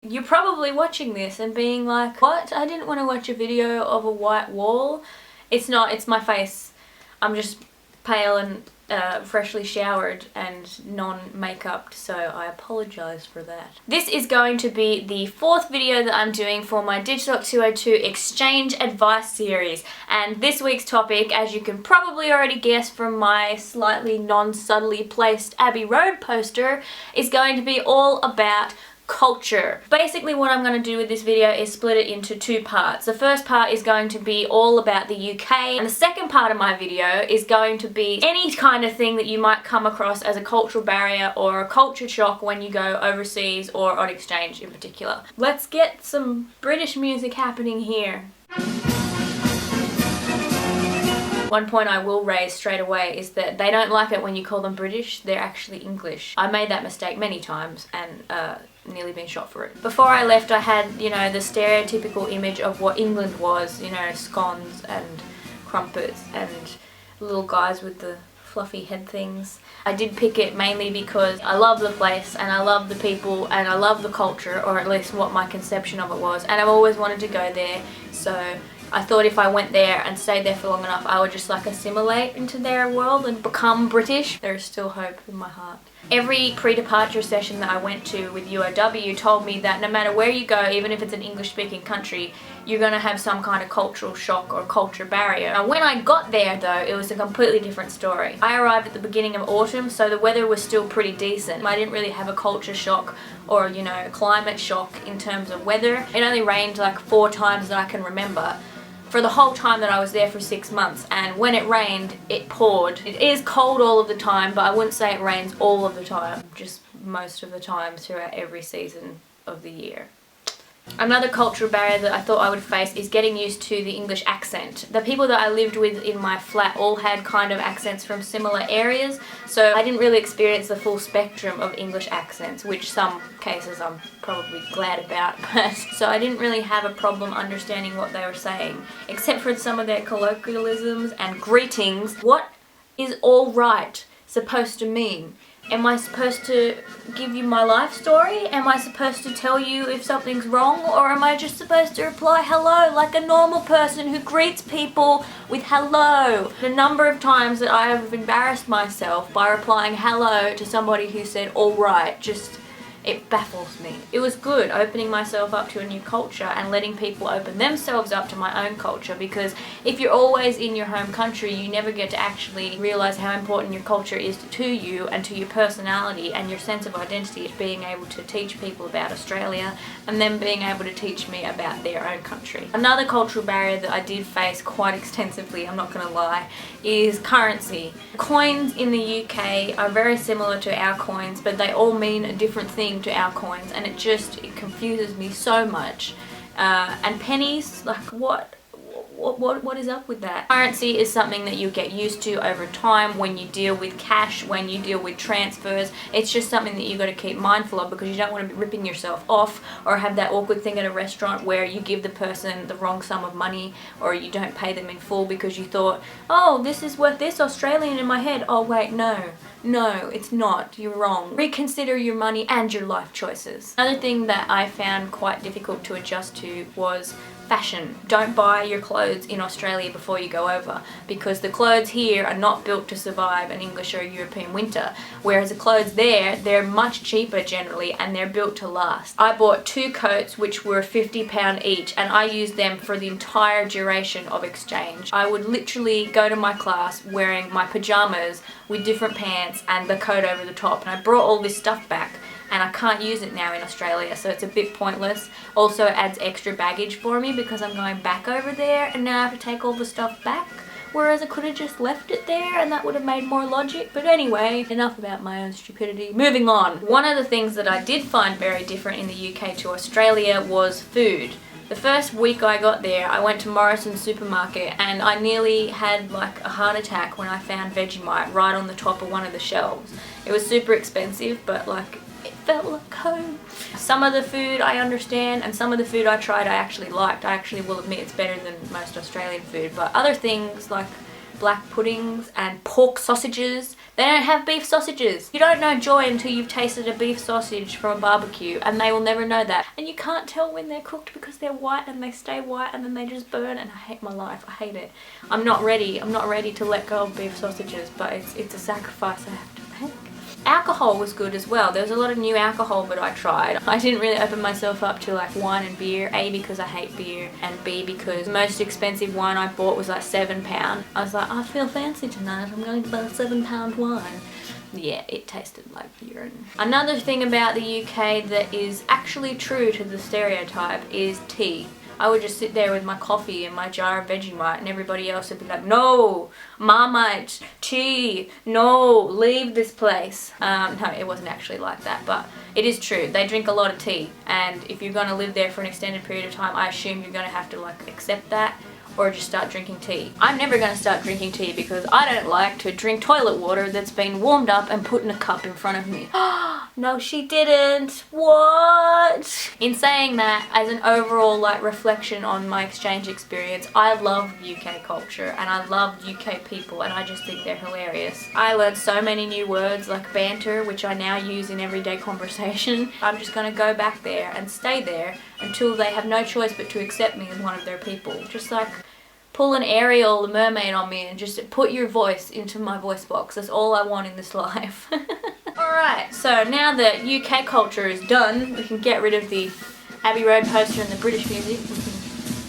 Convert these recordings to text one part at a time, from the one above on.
You're probably watching this and being like, what? I didn't want to watch a video of a white wall. It's not, it's my face. I'm just pale and freshly showered and non-makeup, so I apologise for that. This is going to be the 4th video that I'm doing for my Digitalk 202 Exchange Advice series, and this week's topic, as you can probably already guess from my slightly non-subtly placed Abbey Road poster, is going to be all about culture. Basically what I'm going to do with this video is split it into 2 parts. The first part is going to be all about the UK, and the second part of my video is going to be any kind of thing that you might come across as a cultural barrier or a culture shock when you go overseas or on exchange in particular. Let's get some British music happening here. One point I will raise straight away is that they don't like it when you call them British, they're actually English. I made that mistake many times and nearly been shot for it. Before I left I had, you know, the stereotypical image of what England was, you know, scones and crumpets and little guys with the fluffy head things. I did pick it mainly because I love the place and I love the people and I love the culture, or at least what my conception of it was, and I've always wanted to go there, so I thought if I went there and stayed there for long enough I would just like assimilate into their world and become British. There is still hope in my heart. Every pre-departure session that I went to with UOW told me that no matter where you go, even if it's an English-speaking country, you're going to have some kind of cultural shock or culture barrier. And when I got there though, it was a completely different story. I arrived at the beginning of autumn, so the weather was still pretty decent. I didn't really have a culture shock or, you know, climate shock in terms of weather. It only rained like 4 times that I can remember for the whole time that I was there for 6 months, and when it rained, it poured. It is cold all of the time, but I wouldn't say it rains all of the time, just most of the time throughout every season of the year. Another cultural barrier that I thought I would face is getting used to the English accent. The people that I lived with in my flat all had kind of accents from similar areas, so I didn't really experience the full spectrum of English accents, which some cases I'm probably glad about, but so I didn't really have a problem understanding what they were saying, except for some of their colloquialisms and greetings. What is all right supposed to mean? Am I supposed to give you my life story? Am I supposed to tell you if something's wrong? Or am I just supposed to reply hello like a normal person who greets people with hello? The number of times that I have embarrassed myself by replying hello to somebody who said alright, it baffles me. It was good opening myself up to a new culture and letting people open themselves up to my own culture, because if you're always in your home country, you never get to actually realize how important your culture is to you and to your personality and your sense of identity, being able to teach people about Australia and them being able to teach me about their own country. Another cultural barrier that I did face quite extensively, I'm not gonna lie, is currency. Coins in the UK are very similar to our coins, but they all mean a different thing to our coins, and it confuses me so much. And pennies, like what is up with that? Currency is something that you get used to over time when you deal with cash, when you deal with transfers. It's just something that you got to keep mindful of, because you don't want to be ripping yourself off or have that awkward thing at a restaurant where you give the person the wrong sum of money, or you don't pay them in full because you thought, oh, this is worth this Australian in my head. Oh wait, no, it's not. You're wrong. Reconsider your money and your life choices. Another thing that I found quite difficult to adjust to was fashion. Don't buy your clothes in Australia before you go over, because the clothes here are not built to survive an English or European winter, whereas the clothes there, they're much cheaper generally and they're built to last. I bought 2 coats which were £50 each, and I used them for the entire duration of exchange. I would literally go to my class wearing my pajamas with different pants and the coat over the top, and I brought all this stuff back and I can't use it now in Australia, so it's a bit pointless. Also, it adds extra baggage for me because I'm going back over there and now I have to take all the stuff back, whereas I could have just left it there and that would have made more logic. But anyway, enough about my own stupidity. Moving on. One of the things that I did find very different in the UK to Australia was food. The first week I got there, I went to Morrison's supermarket and I nearly had like a heart attack when I found Vegemite right on the top of one of the shelves. It was super expensive, but like, it felt like home. Some of the food I understand, and some of the food I tried I actually liked. I actually will admit it's better than most Australian food, but other things like black puddings and pork sausages. They don't have beef sausages. You don't know joy until you've tasted a beef sausage from a barbecue, and they will never know that. And you can't tell when they're cooked because they're white and they stay white and then they just burn, and I hate my life. I hate it. I'm not ready to let go of beef sausages, but it's a sacrifice I have to make. Alcohol was good as well. There was a lot of new alcohol that I tried. I didn't really open myself up to like wine and beer, A, because I hate beer, and B, because the most expensive wine I bought was like £7. I was like, I feel fancy tonight, I'm going to buy a £7 wine. Yeah, it tasted like urine. Another thing about the UK that is actually true to the stereotype is tea. I would just sit there with my coffee and my jar of Vegemite, and everybody else would be like, no, Marmite, tea, no, leave this place. No, it wasn't actually like that, but it is true. They drink a lot of tea, and if you're going to live there for an extended period of time, I assume you're going to have to like accept that, or just start drinking tea. I'm never going to start drinking tea because I don't like to drink toilet water that's been warmed up and put in a cup in front of me. No, she didn't. What? In saying that, as an overall like reflection on my exchange experience, I love UK culture and I love UK people, and I just think they're hilarious. I learned so many new words like banter, which I now use in everyday conversation. I'm just going to go back there and stay there until they have no choice but to accept me as one of their people. Just like pull an Ariel the mermaid on me and just put your voice into my voice box. That's all I want in this life. Alright, so now that UK culture is done, we can get rid of the Abbey Road poster and the British music.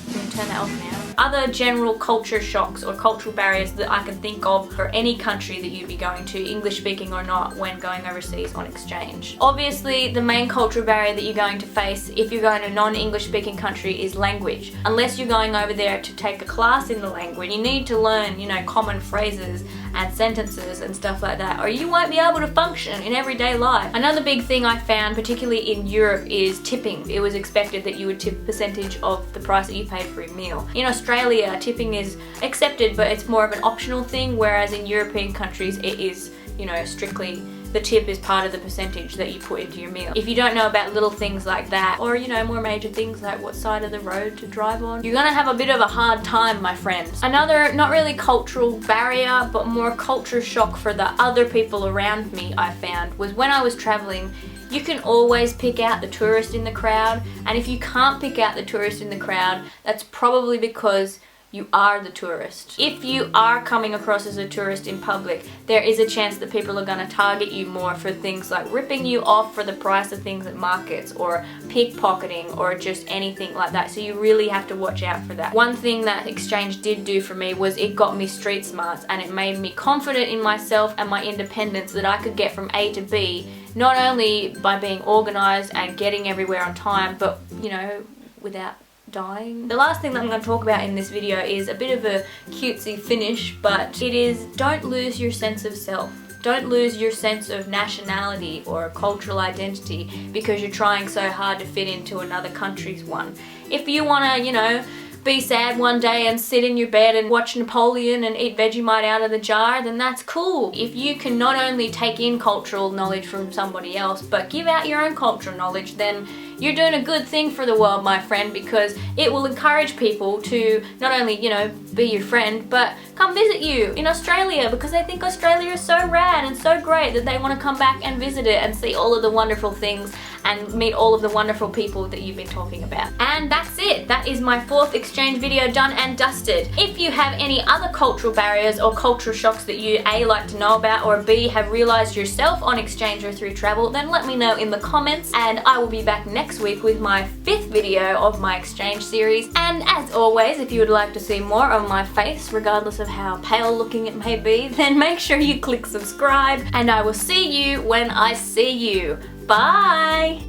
We can turn that off now. Other general culture shocks or cultural barriers that I can think of for any country that you'd be going to, English speaking or not, when going overseas on exchange. Obviously, the main cultural barrier that you're going to face if you're going to a non-English speaking country is language. Unless you're going over there to take a class in the language, you need to learn, you know, common phrases and sentences and stuff like that, or you won't be able to function in everyday life. Another big thing I found, particularly in Europe, is tipping. It was expected that you would tip a percentage of the price that you paid for your meal. In Australia, tipping is accepted, but it's more of an optional thing, whereas in European countries it is, you know, strictly the tip is part of the percentage that you put into your meal. If you don't know about little things like that, or you know, more major things like what side of the road to drive on, you're gonna have a bit of a hard time, my friends. Another, not really cultural barrier, but more culture shock for the other people around me, I found, was when I was traveling, you can always pick out the tourist in the crowd, and if you can't pick out the tourist in the crowd, that's probably because you are the tourist. If you are coming across as a tourist in public, there is a chance that people are going to target you more for things like ripping you off for the price of things at markets, or pickpocketing, or just anything like that. So you really have to watch out for that. One thing that exchange did do for me was it got me street smarts, and it made me confident in myself and my independence that I could get from A to B, not only by being organized and getting everywhere on time, but, you know, without dying. The last thing that I'm going to talk about in this video is a bit of a cutesy finish, but it is don't lose your sense of self. Don't lose your sense of nationality or cultural identity because you're trying so hard to fit into another country's one. If you want to, you know, be sad one day and sit in your bed and watch Napoleon and eat Vegemite out of the jar, then that's cool. If you can not only take in cultural knowledge from somebody else, but give out your own cultural knowledge, then you're doing a good thing for the world, my friend, because it will encourage people to not only, you know, be your friend, but come visit you in Australia, because they think Australia is so rad and so great that they want to come back and visit it and see all of the wonderful things and meet all of the wonderful people that you've been talking about. And that's it. That is my 4th exchange video done and dusted. If you have any other cultural barriers or cultural shocks that you A, like to know about, or B, have realized yourself on exchange or through travel, then let me know in the comments, and I will be back next week with my 5th video of my exchange series. And as always, if you would like to see more of my face, regardless of how pale looking it may be, then make sure you click subscribe, and I will see you when I see you. Bye!